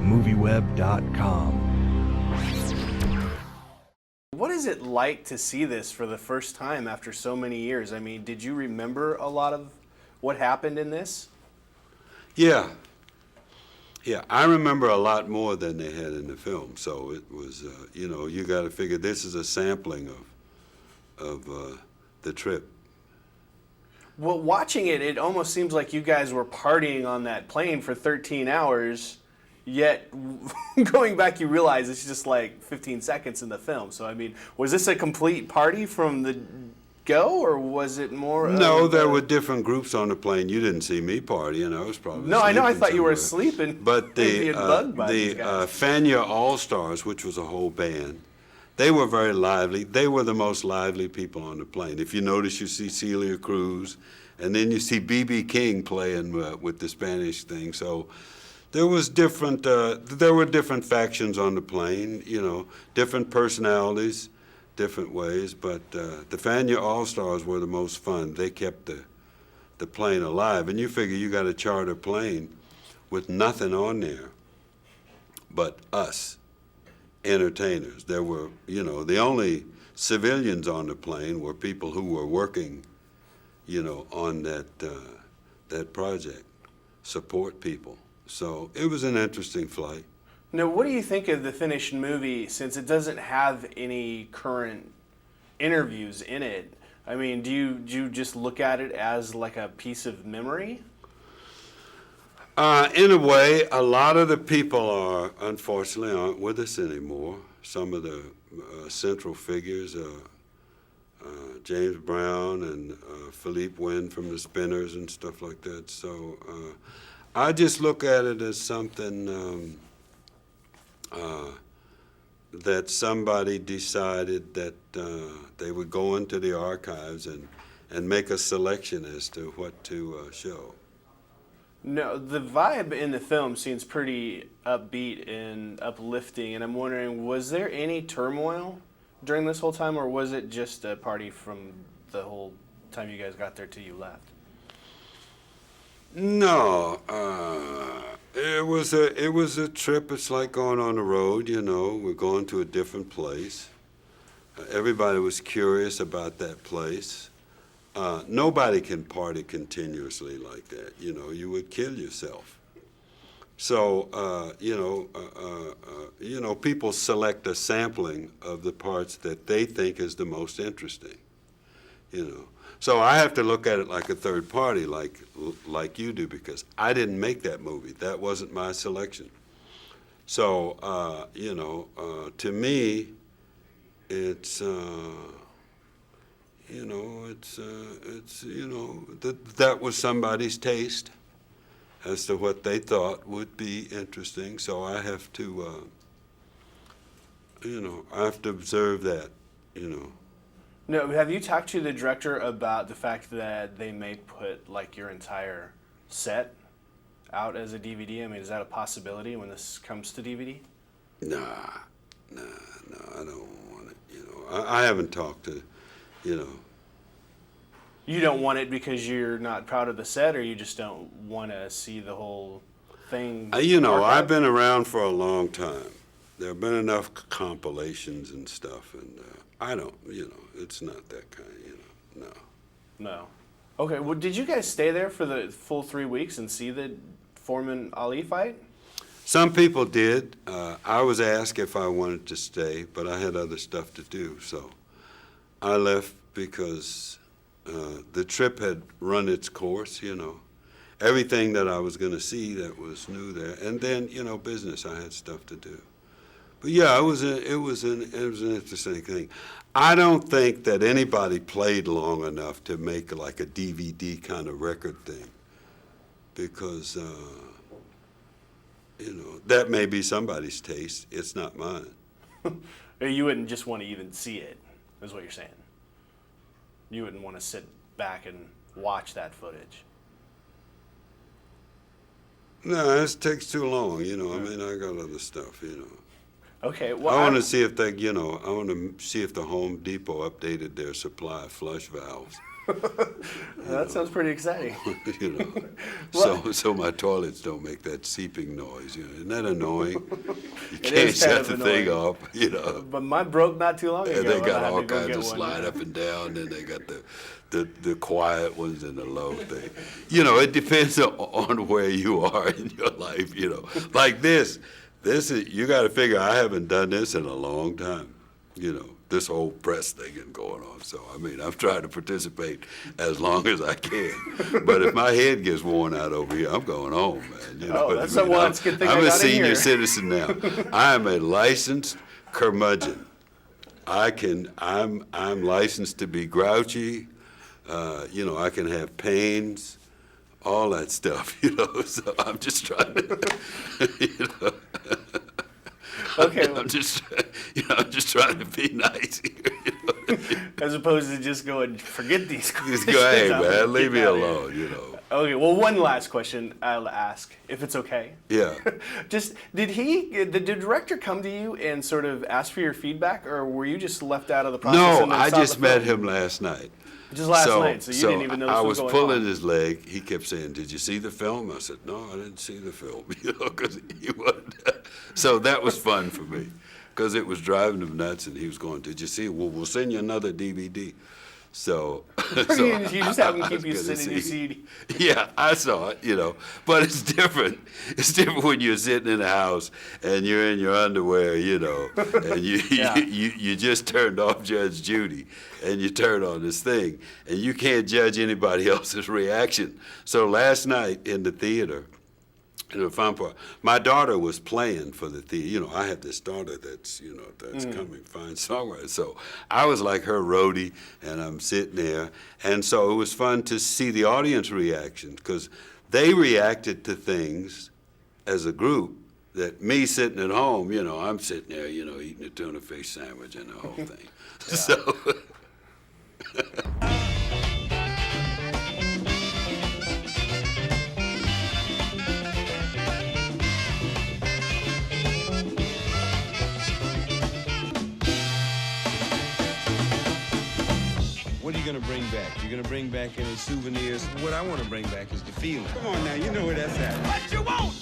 MovieWeb.com. What is it like to see this for the first time after so many years? I mean, did you remember a lot of what happened in this? Yeah. Yeah, I remember a lot more than they had in the film. So it was, you got to figure this is a sampling of the trip. Well, watching it, it almost seems like you guys were partying on that plane for 13 hours, yet going back you realize it's just like 15 seconds in the film. So, I mean, was this a complete party from the go, or was it more No, there were different groups on the plane. You didn't see me partying. I was probably No, I know. I sleeping thought you were somewhere. asleep and But being bugged by these guys. Fania All-Stars, which was a whole band, they were very lively. They were the most lively people on the plane. If you notice, you see Celia Cruz, and then you see B.B. King playing with the Spanish thing. So there was there were different factions on the plane, different personalities, different ways. But the Fania All-Stars were the most fun. They kept the plane alive. And you figure you got a charter plane with nothing on there but us, entertainers. There were, the only civilians on the plane were people who were working, on that project, support people. So it was an interesting flight. Now, what do you think of the finished movie, since it doesn't have any current interviews in it? I mean, do you just look at it as like a piece of memory? In a way, a lot of the people unfortunately aren't with us anymore. Some of the central figures, James Brown and Philippe Wynne from the Spinners and stuff like that. So I just look at it as something that somebody decided that they would go into the archives and make a selection as to what to show. No, the vibe in the film seems pretty upbeat and uplifting, and I'm wondering, was there any turmoil during this whole time, or was it just a party from the whole time you guys got there till you left? No, it was a trip. It's like going on the road, We're going to a different place. Everybody was curious about that place. Nobody can party continuously like that. You would kill yourself. So, people select a sampling of the parts that they think is the most interesting. So I have to look at it like a third party, like you do, because I didn't make that movie. That wasn't my selection. So, to me, it's, that was somebody's taste as to what they thought would be interesting. So I have to, observe that, No, have you talked to the director about the fact that they may put like your entire set out as a DVD? I mean, is that a possibility when this comes to DVD? No, I don't want it. I haven't talked to, You don't want it because you're not proud of the set, or you just don't want to see the whole thing? I've been around for a long time. There have been enough compilations and stuff, and I don't, it's not that kind, no. No. Okay, well, did you guys stay there for the full 3 weeks and see the Foreman Ali fight? Some people did. I was asked if I wanted to stay, but I had other stuff to do, so I left because the trip had run its course, Everything that I was going to see that was new there, and then, business, I had stuff to do. But yeah, it was an interesting thing. I don't think that anybody played long enough to make like a DVD kind of record thing, because that may be somebody's taste. It's not mine. You wouldn't just want to even see it, is what you're saying. You wouldn't want to sit back and watch that footage. No, this takes too long. I mean, I got other stuff. Okay, well, I want to see if I want to see if the Home Depot updated their supply of flush valves. That sounds pretty exciting. You know, Well- so my toilets don't make that seeping noise. You know, isn't that annoying? You It can't is kind shut of the thing annoying. off. You know, But mine broke not too long ago. and they and got I had all to go kinds get of one. slide up and down. Then they got the quiet ones and the low thing. You know, it depends on where you are in your life. You know, like this is, you got to figure. I haven't done this in a long time. You know, this whole press thing is going on. So, I mean, I'm trying to participate as long as I can. But if my head gets worn out over here, I'm going home, man. You know Oh, what that's I mean? that's a good thing I I'm a got in senior here. citizen now. I am a licensed curmudgeon. I'm licensed to be grouchy. You know, I can have pains, all that stuff, you know. So I'm just trying to, you know. Okay, I'm just trying to be nice here. You know? as opposed to just going, forget these questions. Just go, hey, I'm gonna man, leave get me out of here." alone, you know. Okay, well, one last question I'll ask, if it's okay. Yeah. Just, did the director come to you and sort of ask for your feedback, or were you just left out of the process? No, and then I saw the just met film? him last night. Just last night, so you didn't even know this I was was going pulling on. his leg. He kept saying, "Did you see the film?" I said, "No, I didn't see the film." You know, because he wasn't. So that was fun for me, because it was driving him nuts, and he was going, "Did you see it? Well, we'll send you another DVD." So, You just have him I keep you was gonna sitting in your see- seat. Yeah, I saw it, you know, but it's different. It's different when you're sitting in the house and you're in your underwear, you know, and Yeah. you just turned off Judge Judy, and you turn on this thing, and you can't judge anybody else's reaction. So last night in the theater, you know, the fun part, my daughter was playing for the theater. You know, I have this daughter that's, you know, that's coming, fine songwriter. So I was like her roadie, and I'm sitting there. And so it was fun to see the audience reaction, because they reacted to things as a group that me sitting at home, you know, I'm sitting there, you know, eating a tuna fish sandwich and the whole thing. So. What are you gonna bring back? You gonna bring back any souvenirs? What I want to bring back is the feeling. Come on now, you know where that's at. What you want?